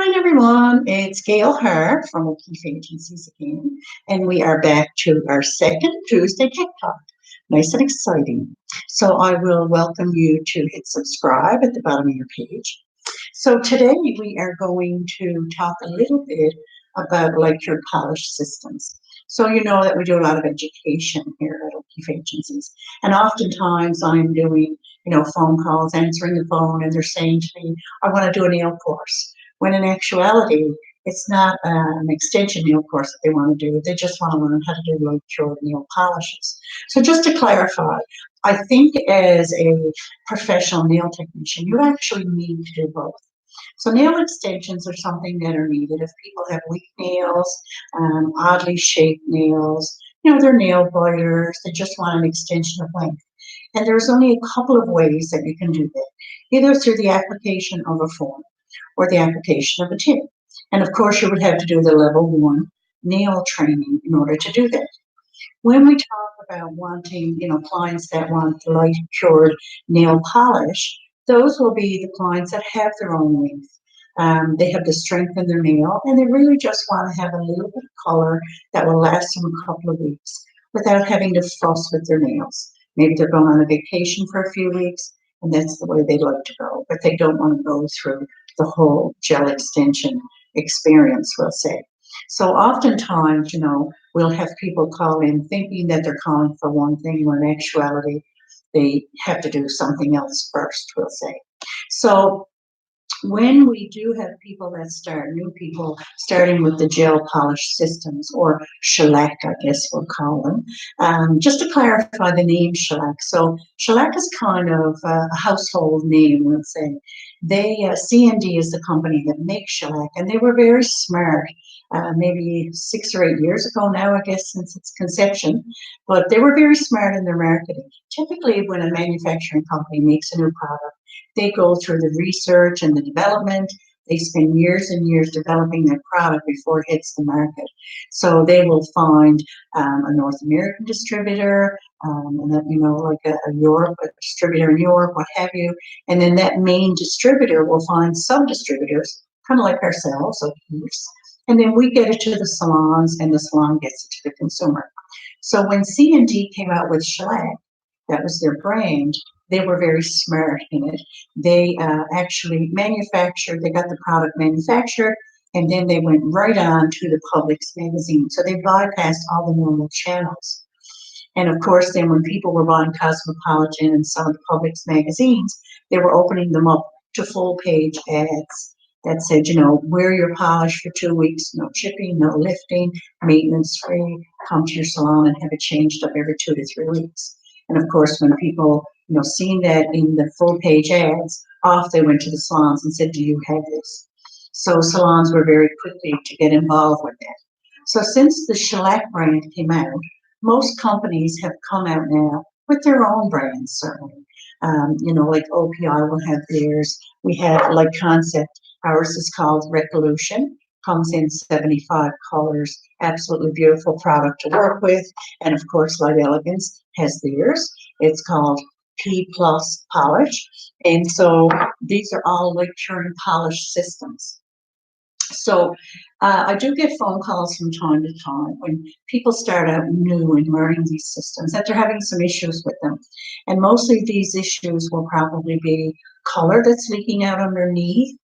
morning, everyone. It's Gail Herr from O'Keefe Agencies again, and we are back to our second Tuesday Tech Talk. Nice and exciting. So I will welcome you to hit subscribe at the bottom of your page. So today we are going to talk a little bit about lecture polish systems. So you know that we do a lot of education here at O'Keefe Agencies, and oftentimes I'm doing, phone calls, answering the phone, and they're saying to me, "I want to do a nail course." When in actuality, it's not an extension nail course that they want to do. They just want to learn how to do like cured nail polishes. So just to clarify, I think as a professional nail technician, you actually need to do both. So nail extensions are something that are needed if people have weak nails, oddly shaped nails, they're nail biters, they just want an extension of length. And there's only a couple of ways that you can do that, either through the application of a form or the application of a tip. And of course, you would have to do the level 1 nail training in order to do that. When we talk about wanting, clients that want light cured nail polish, those will be the clients that have their own length. They have the strength in their nail, and they really just want to have a little bit of color that will last them a couple of weeks without having to fuss with their nails. Maybe they're going on a vacation for a few weeks, and that's the way they like to go, but they don't want to go through the whole gel extension experience, we'll say. So oftentimes, we'll have people call in thinking that they're calling for one thing, when in actuality, they have to do something else first, we'll say. So when we do have people that start, new people starting with the gel polish systems, or shellac, I guess we'll call them, just to clarify the name shellac. So shellac is kind of a household name, let's say. C&D is the company that makes shellac, and they were very smart. Maybe 6 or 8 years ago now, I guess, since its conception, but they were very smart in their marketing. Typically, when a manufacturing company makes a new product, they go through the research and the development. They spend years and years developing their product before it hits the market. So they will find a North American distributor, and then, like a distributor in Europe, what have you. And then that main distributor will find sub-distributors, kind of like ourselves, O'Keefe's. And then we get it to the salons, and the salon gets it to the consumer. So when C&D came out with shellac, that was their brand, they were very smart in it. They actually manufactured, they got the product manufactured, and then they went right on to the Publix magazine. So they bypassed all the normal channels. And of course, then when people were buying Cosmopolitan and some of the Publix magazines, they were opening them up to full page ads that said, wear your polish for 2 weeks, no chipping, no lifting, maintenance free, come to your salon and have it changed up every 2 to 3 weeks. And of course, when people, seeing that in the full page ads, off they went to the salons and said, "Do you have this?" So salons were very quickly to get involved with that. So since the shellac brand came out, most companies have come out now with their own brands, certainly. Like OPI will have theirs. We have like Concept. Ours is called Resolution. Comes in 75 colors. Absolutely beautiful product to work with. And of course, Light Elegance has theirs. It's called P Plus Polish. And so these are all like curing polish systems. So I do get phone calls from time to time when people start out new and learning these systems that they're having some issues with them. And mostly these issues will probably be color that's leaking out underneath,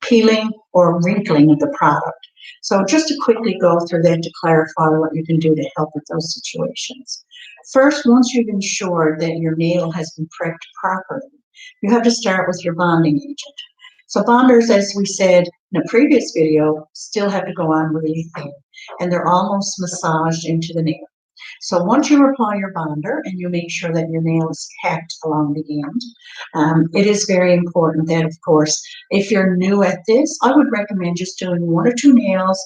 peeling or wrinkling of the product. So just to quickly go through that to clarify what you can do to help with those situations. First, once you've ensured that your nail has been prepped properly, you have to start with your bonding agent. So bonders, as we said in a previous video, still have to go on really thin, and they're almost massaged into the nail. So once you apply your bonder and you make sure that your nail is capped along the end, it is very important that, of course, if you're new at this, I would recommend just doing 1 or 2 nails,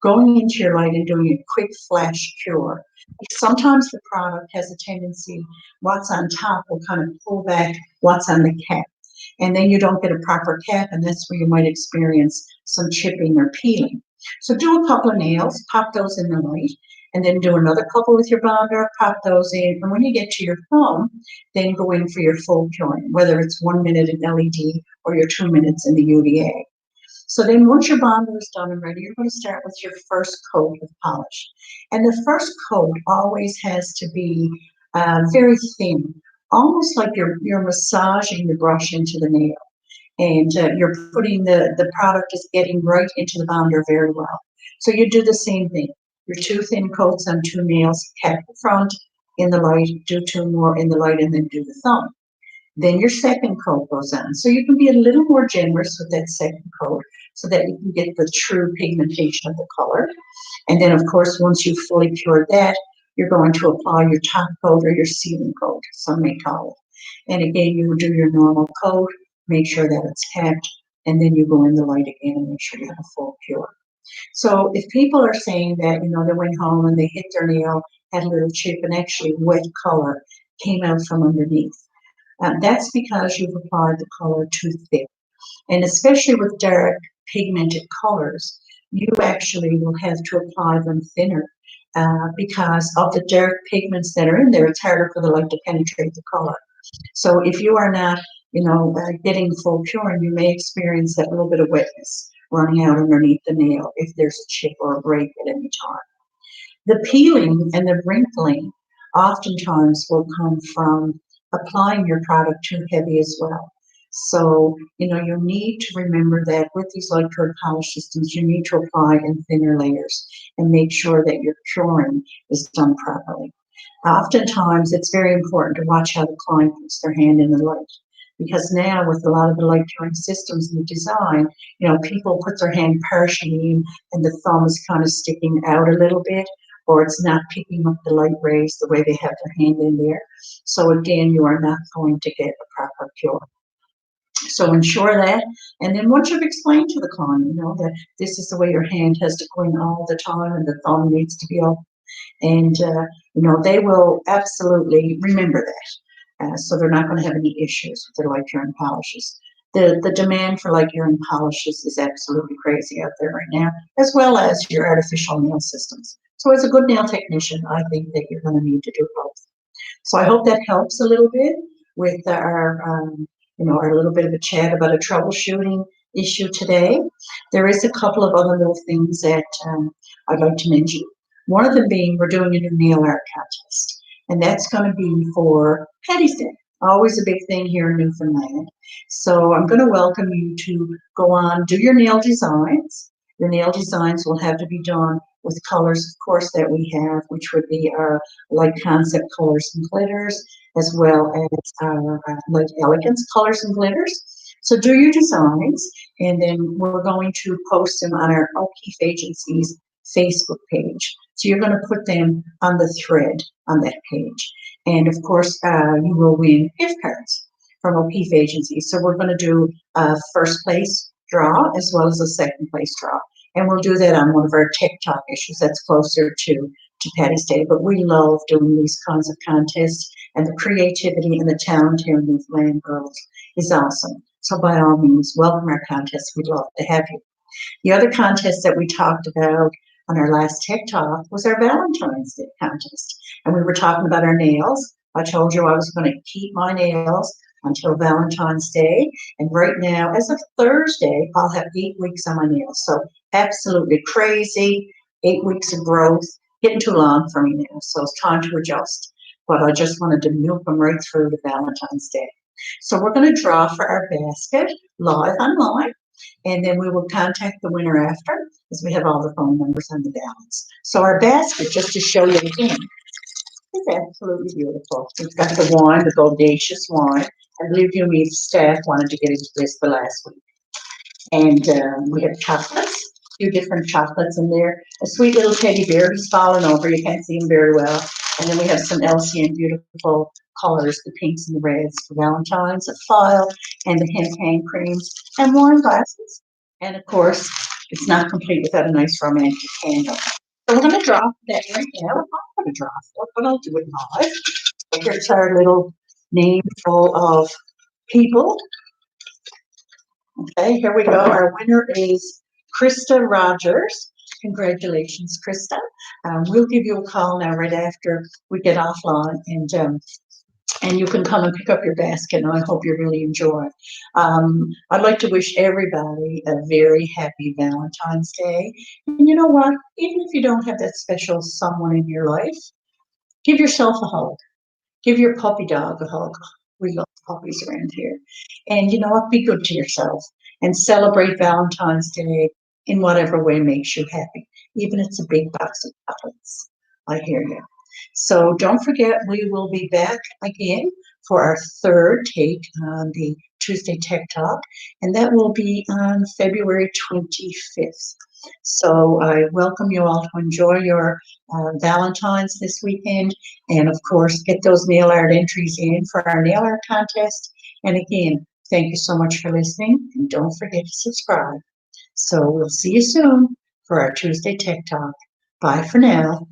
going into your light and doing a quick flash cure. Sometimes the product has a tendency, what's on top will kind of pull back what's on the cap. And then you don't get a proper cap, and that's where you might experience some chipping or peeling. So do a couple of nails, pop those in the light, and then do another couple with your bonder, pop those in. And when you get to your thumb, then go in for your full curing, whether it's 1 minute in LED or your 2 minutes in the UVA. So then once your bonder is done and ready, you're going to start with your first coat of polish. And the first coat always has to be very thin, almost like you're massaging the brush into the nail. And you're putting the product is getting right into the bonder very well. So you do the same thing. Your two thin coats on two nails, cap the front in the light, do two more in the light, and then do the thumb. Then your second coat goes on. So you can be a little more generous with that second coat so that you can get the true pigmentation of the color. And then, of course, once you've fully cured that, you're going to apply your top coat or your sealing coat, some may call it. And again, you will do your normal coat, make sure that it's capped, and then you go in the light again and make sure you have a full cure. So if people are saying that, they went home and they hit their nail, had a little chip, and actually wet color came out from underneath, that's because you've applied the color too thick. And especially with dark pigmented colors, you actually will have to apply them thinner because of the dark pigments that are in there. It's harder for the light to penetrate the color. So if you are not, getting full curing, you may experience that little bit of wetness running out underneath the nail if there's a chip or a break at any time. The peeling and the wrinkling oftentimes will come from applying your product too heavy as well. So, you need to remember that with these light cured polish systems, you need to apply in thinner layers and make sure that your curing is done properly. Oftentimes, it's very important to watch how the client puts their hand in the light. Because now, with a lot of the light curing systems and the design, people put their hand partially in and the thumb is kind of sticking out a little bit, or it's not picking up the light rays the way they have their hand in there. So again, you are not going to get a proper cure. So ensure that, and then once you've explained to the client, that this is the way your hand has to go in all the time and the thumb needs to be up, and they will absolutely remember that. So they're not going to have any issues with their light curing polishes. The demand for light curing polishes is absolutely crazy out there right now, as well as your artificial nail systems. So as a good nail technician, I think that you're going to need to do both. So I hope that helps a little bit with our little bit of a chat about a troubleshooting issue today. There is a couple of other little things that I'd like to mention. One of them being we're doing a new nail art contest, and that's going to be for Patty's Day. Always a big thing here in Newfoundland. So I'm going to welcome you to go on, do your nail designs. Your nail designs will have to be done with colors, of course, that we have, which would be our light concept colors and glitters, as well as our light elegance colors and glitters. So do your designs, and then we're going to post them on our O'Keefe Agency's Facebook page. So you're going to put them on the thread on that page. And of course, you will win gift cards from O'Keefe Agency. So we're going to do a first place draw as well as a second place draw. And we'll do that on one of our TikTok issues that's closer to Patty's Day. But we love doing these kinds of contests, and the creativity and the talent here in Newfoundland girls is awesome. So by all means, welcome our contest. We'd love to have you. The other contest that we talked about on our last TikTok was our Valentine's Day contest. And we were talking about our nails. I told you I was going to keep my nails until Valentine's Day. And right now, as of Thursday, I'll have 8 weeks on my nails. So absolutely crazy, 8 weeks of growth, getting too long for me now. So it's time to adjust. But I just wanted to milk them right through to Valentine's Day. So we're going to draw for our basket live online. And then we will contact the winner after, as we have all the phone numbers on the ballots. So our basket, just to show you again, is absolutely beautiful. We've got the wine, the Goldacious wine. I believe you and me staff wanted to get into this the last week. And we have chocolates, a few different chocolates in there. A sweet little teddy bear who's fallen over. You can't see him very well. And then we have some LCN beautiful colors, the pinks and the reds for Valentine's, a file, and the hemp hand creams, and wine glasses. And of course, it's not complete without a nice romantic candle. So we're going to draw that right now. I'm going to draw for it, but I'll do it live. Here's our little name full of people. Okay, here we go. Our winner is Krista Rogers. Congratulations, Krista. We'll give you a call now right after we get offline and and you can come and pick up your basket, and I hope you really enjoy. I'd like to wish everybody a very happy Valentine's Day. And you know what? Even if you don't have that special someone in your life, give yourself a hug. Give your puppy dog a hug. We love puppies around here. And you know what? Be good to yourself and celebrate Valentine's Day in whatever way makes you happy, even if it's a big box of chocolates. I hear you. So don't forget, we will be back again for our third take on the Tuesday Tech Talk, and that will be on February 25th. So I welcome you all to enjoy your Valentine's this weekend, and of course, get those nail art entries in for our nail art contest. And again, thank you so much for listening, and don't forget to subscribe. So we'll see you soon for our Tuesday Tech Talk. Bye for now.